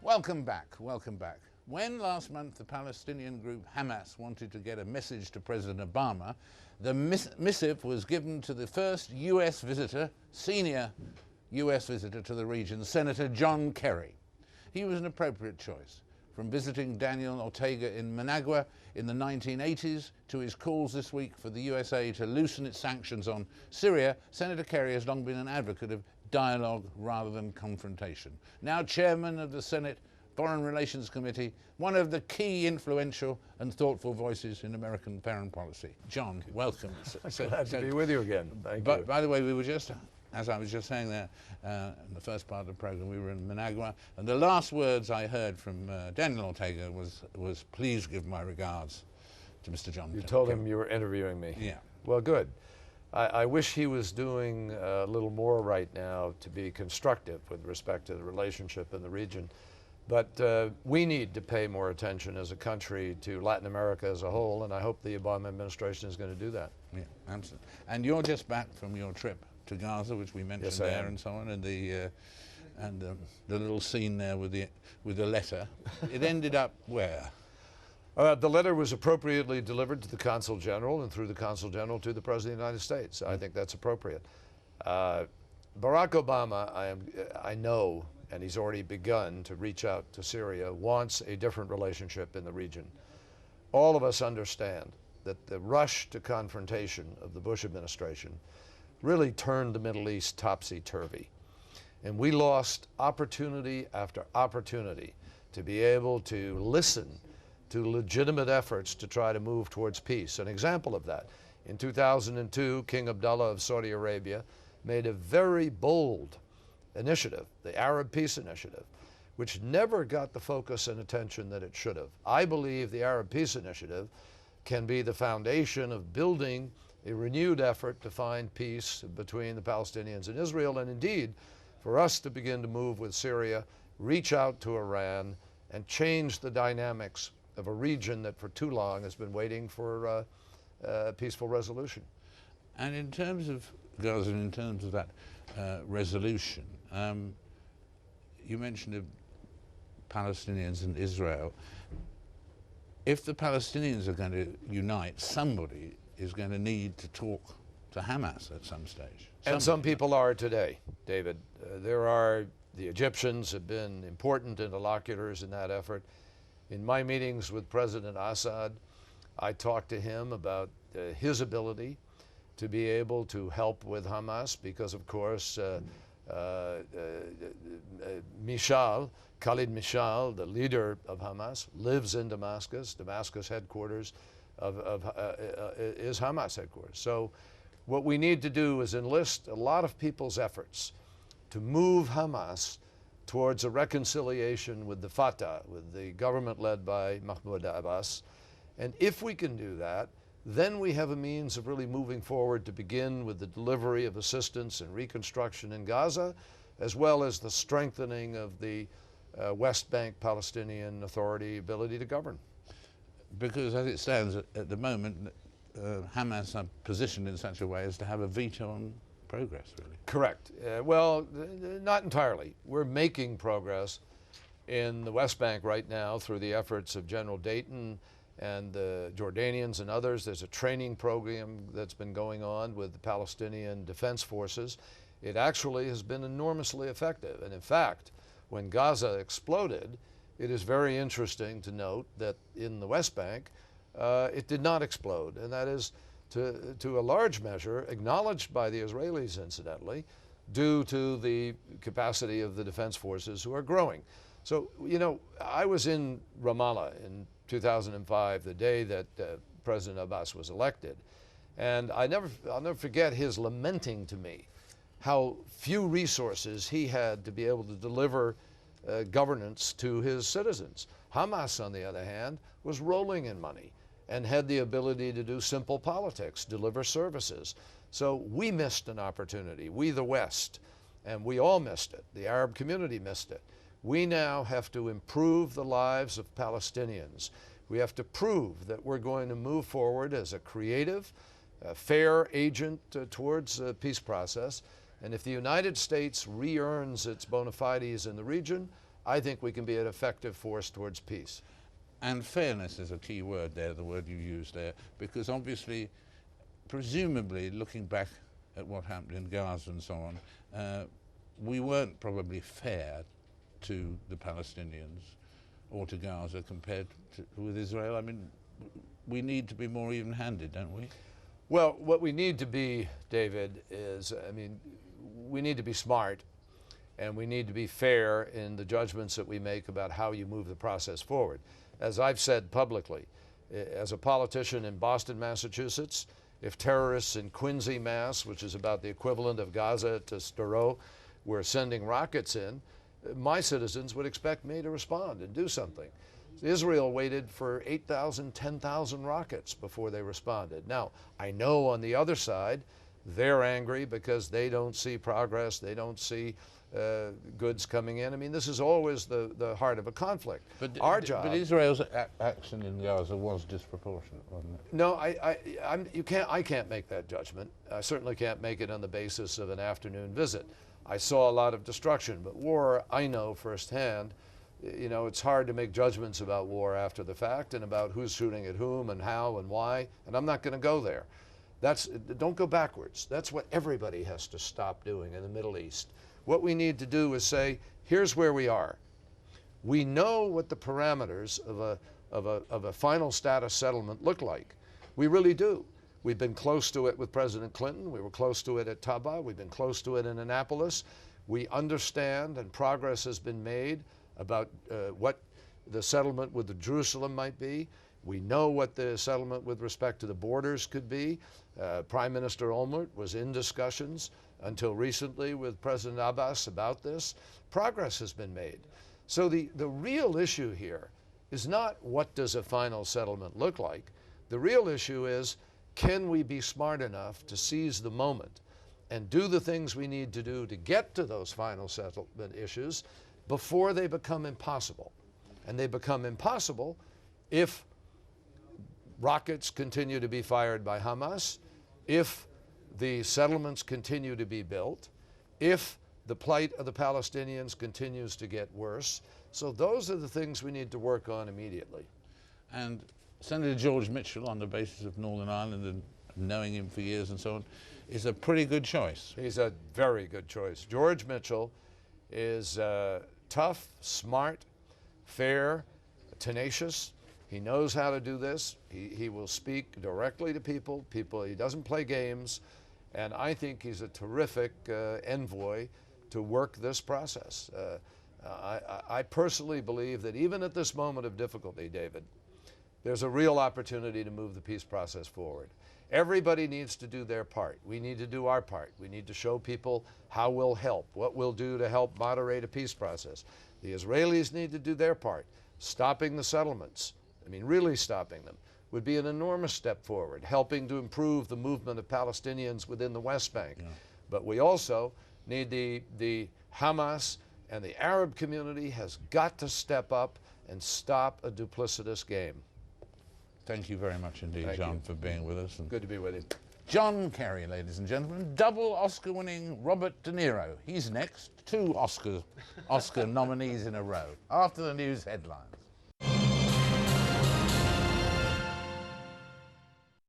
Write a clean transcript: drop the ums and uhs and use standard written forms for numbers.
Welcome back, welcome back. When last month the Palestinian group Hamas wanted to get a message to President Obama, the missive was given to the first US visitor, senior US visitor to the region, Senator John Kerry. He was an appropriate choice. From visiting Daniel Ortega in Managua in the 1980s to his calls this week for the USA to loosen its sanctions on Syria, Senator Kerry has long been an advocate of dialogue rather than confrontation. Now chairman of the Senate Foreign Relations Committee, one of the key influential and thoughtful voices in American foreign policy. John, welcome. Glad to be with you again. Thank you. By the way, we were just, as I was just saying there in the first part of the program, we were in Managua, and the last words I heard from Daniel Ortega was please give my regards to Mr. John Kerry. You told him you were interviewing me? Yeah. Well, good. I wish he was doing a little more right now to be constructive with respect to the relationship in the region. But we need to pay more attention as a country to Latin America as a whole, and I hope the Obama administration is going to do that. Yeah, absolutely. And you're just back from your trip to Gaza, which we mentioned there, and so on, and the little scene there with the letter. It ended up where? The letter was appropriately delivered to the Consul General, and through the Consul General to the President of the United States. I think that's appropriate. Barack Obama, I know, and he's already begun to reach out to Syria, wants a different relationship in the region. All of us understand that the rush to confrontation of the Bush administration really turned the Middle East topsy-turvy. And we lost opportunity after opportunity to be able to listen to legitimate efforts to try to move towards peace. An example of that, in 2002, King Abdullah of Saudi Arabia made a very bold initiative, the Arab Peace Initiative, which never got the focus and attention that it should have. I believe the Arab Peace Initiative can be the foundation of building a renewed effort to find peace between the Palestinians and Israel, and indeed, for us to begin to move with Syria, reach out to Iran, and change the dynamics of a region that for too long has been waiting for a peaceful resolution. And in terms of Gaza, in terms of that resolution, you mentioned the Palestinians and Israel. If the Palestinians are going to unite, somebody is going to need to talk to Hamas at some stage. And some people are today, David. The Egyptians have been important interlocutors in that effort. In my meetings with President Assad, I talked to him about his ability to be able to help with Hamas because, of course, Khalid Mishal, the leader of Hamas, lives in Damascus. Damascus headquarters is Hamas headquarters. So what we need to do is enlist a lot of people's efforts to move Hamas towards a reconciliation with the Fatah, with the government led by Mahmoud Abbas. And if we can do that, then we have a means of really moving forward to begin with the delivery of assistance and reconstruction in Gaza, as well as the strengthening of the West Bank Palestinian Authority ability to govern. Because as it stands at the moment, Hamas are positioned in such a way as to have a veto on progress, really. Correct. Well, not entirely. We're making progress in the West Bank right now through the efforts of General Dayton and the Jordanians and others. There's a training program that's been going on with the Palestinian Defense Forces. It actually has been enormously effective. And in fact, when Gaza exploded, it is very interesting to note that in the West Bank, it did not explode. And that is, to a large measure, acknowledged by the Israelis, incidentally, due to the capacity of the defense forces who are growing. So, you know, I was in Ramallah in 2005, the day that President Abbas was elected, and I'll never forget his lamenting to me how few resources he had to be able to deliver governance to his citizens. Hamas, on the other hand, was rolling in money and had the ability to do simple politics, deliver services. So we missed an opportunity, we the West, and we all missed it. The Arab community missed it. We now have to improve the lives of Palestinians. We have to prove that we're going to move forward as a creative, fair agent towards a peace process. And if the United States re-earns its bona fides in the region, I think we can be an effective force towards peace. And fairness is a key word there, the word you used there, because obviously, presumably, looking back at what happened in Gaza and so on, we weren't probably fair to the Palestinians or to Gaza compared with Israel. I mean, we need to be more even-handed, don't we? Well, what we need to be, David, is, I mean, we need to be smart, and we need to be fair in the judgments that we make about how you move the process forward. As I've said publicly, as a politician in Boston, Massachusetts, if terrorists in Quincy, Mass., which is about the equivalent of Gaza to Sderot, were sending rockets in, my citizens would expect me to respond and do something. Israel waited for 8,000, 10,000 rockets before they responded. Now, I know on the other side, they're angry because they don't see progress, they don't see goods coming in. I mean, this is always the heart of a conflict. But our job. But Israel's action in Gaza was disproportionate, wasn't it? No, I can't make that judgment. I certainly can't make it on the basis of an afternoon visit. I saw a lot of destruction, but war, I know firsthand. You know, it's hard to make judgments about war after the fact and about who's shooting at whom and how and why, and I'm not going to go there. Don't go backwards. That's what everybody has to stop doing in the Middle East. What we need to do is say, here's where we are. We know what the parameters of a final status settlement look like. We really do. We've been close to it with President Clinton. We were close to it at Taba. We've been close to it in Annapolis. We understand, and progress has been made about what the settlement with Jerusalem might be. We know what the settlement with respect to the borders could be. Prime Minister Olmert was in discussions until recently with President Abbas about this. Progress has been made. So the real issue here is not what does a final settlement look like. The real issue is, can we be smart enough to seize the moment and do the things we need to do to get to those final settlement issues before they become impossible? And they become impossible if rockets continue to be fired by Hamas, if the settlements continue to be built, if the plight of the Palestinians continues to get worse. So those are the things we need to work on immediately. And Senator George Mitchell, on the basis of Northern Ireland and knowing him for years and so on, is a pretty good choice. He's a very good choice. George Mitchell is tough, smart, fair, tenacious. He knows how to do this. He will speak directly to people. He doesn't play games. And I think he's a terrific envoy to work this process. I personally believe that even at this moment of difficulty, David, there's a real opportunity to move the peace process forward. Everybody needs to do their part. We need to do our part. We need to show people how we'll help, what we'll do to help moderate a peace process. The Israelis need to do their part. Stopping the settlements, I mean really stopping them, would be an enormous step forward, helping to improve the movement of Palestinians within the West Bank. Yeah. But we also need the Hamas and the Arab community has got to step up and stop a duplicitous game. Thank you very much indeed, Thank John, you. for being with us. And good to be with you. John Kerry, ladies and gentlemen, double Oscar-winning Robert De Niro. He's next. 2 Oscar nominees in a row, after the news headlines.